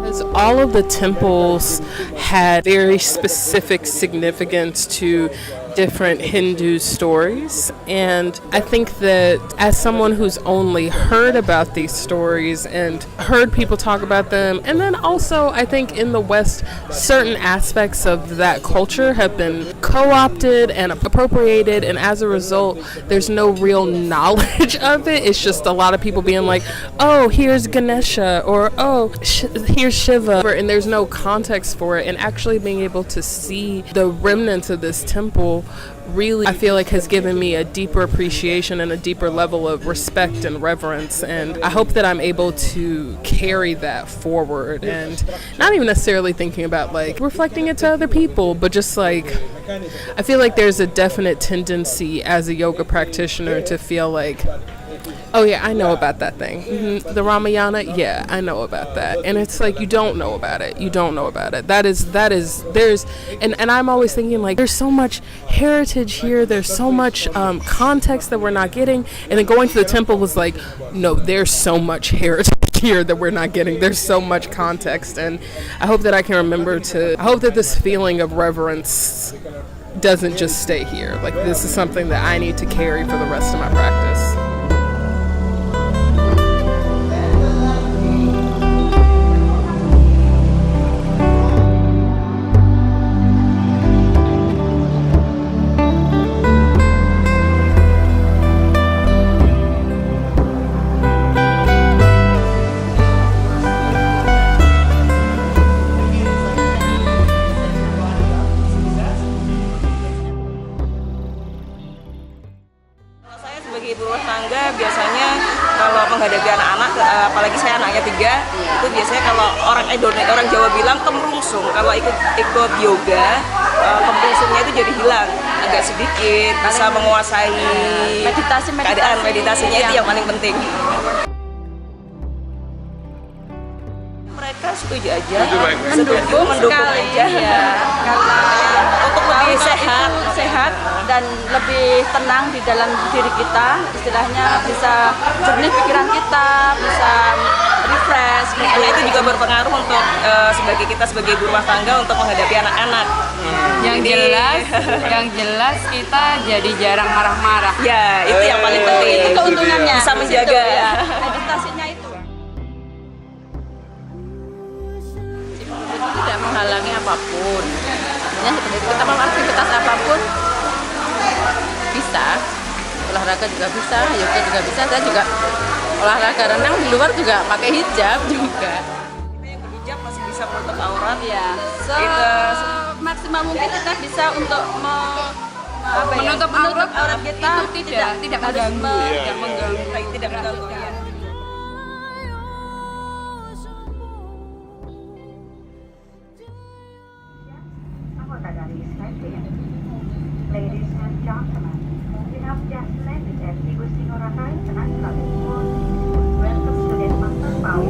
Because all of the temples had very specific significance to different Hindu stories, and I think that as someone who's only heard about these stories and heard people talk about them, and then also I think in the West certain aspects of that culture have been co-opted and appropriated, and as a result there's no real knowledge of it. It's just a lot of people being like, oh, here's Ganesha, or oh, here's Shiva, and there's no context for it. And actually being able to see the remnants of this temple really, I feel like, has given me a deeper appreciation and a deeper level of respect and reverence, and I hope that I'm able to carry that forward, and not even necessarily thinking about like reflecting it to other people, but just like I feel like there's a definite tendency as a yoga practitioner to feel like, oh yeah, I know about that thing. The Ramayana, yeah, I know about that. And it's like, you don't know about it. You don't know about it. And I'm always thinking like, there's so much heritage here. There's so much context that we're not getting. And then going to the temple was like, no, there's so much heritage here that we're not getting. There's so much context. And I hope that I can remember I hope that this feeling of reverence doesn't just stay here. Like, this is something that I need to carry for the rest of my practice. Biasanya kalau menghadapi anak-anak, apalagi saya anaknya 3, itu biasanya kalau orang Jawa bilang kemerungsung. Kalau ikut yoga, kemerungsungnya itu jadi hilang agak sedikit, bisa menguasai keadaan, meditasinya itu yang paling penting. Mereka setuju aja, mendukung aja ya, karena untuk lebih sehat dan lebih tenang di dalam diri kita, istilahnya bisa jernih pikiran kita, bisa refresh. Karena itu juga berpengaruh untuk sebagai ibu rumah tangga untuk menghadapi anak-anak. Yang jelas kita jadi jarang marah-marah. Ya, itu yang paling penting. Itu keuntungannya. Bisa menjaga. Ya. Meditasinya itu. Tidak menghalangi apapun. Ya, kita mau aktivitas apapun bisa. Olahraga juga bisa, yoga juga bisa. Saya juga olahraga renang di luar juga pakai hijab juga. Yang berhijab masih bisa menutup aurat ya. Maksimal mungkin kita bisa untuk menutup aurat kita tidak mengganggu. Tidak mengganggu. Ladies and gentlemen, we have just landed at Igusti Ngurah Rai International Airport. Welcome to Denpasar, Pau.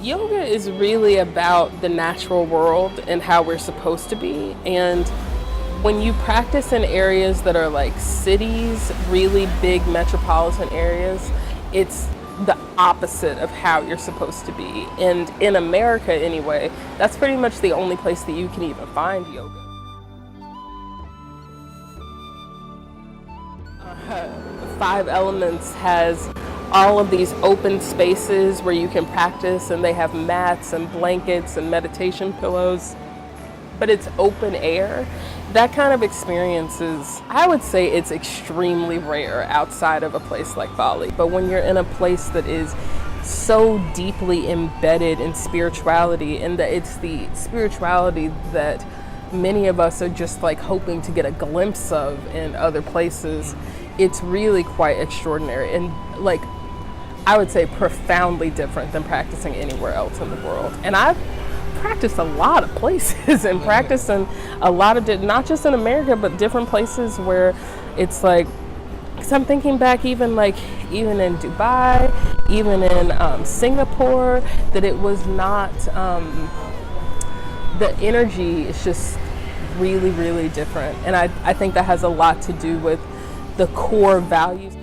Yoga is really about the natural world and how we're supposed to be. And when you practice in areas that are like cities, really big metropolitan areas, it's the opposite of how you're supposed to be. And in America anyway, that's pretty much the only place that you can even find yoga. Five Elements has all of these open spaces where you can practice, and they have mats and blankets and meditation pillows, but it's open air. That kind of experience is, I would say it's extremely rare outside of a place like Bali. But when you're in a place that is so deeply embedded in spirituality, and that it's the spirituality that many of us are just like hoping to get a glimpse of in other places, it's really quite extraordinary. And like I would say profoundly different than practicing anywhere else in the world. And I've practiced a lot of places and practiced in a lot of, not just in America, but different places where it's like, because I'm thinking back even in Dubai, even in Singapore, that it was not, the energy is just really, really different. And I think that has a lot to do with the core values.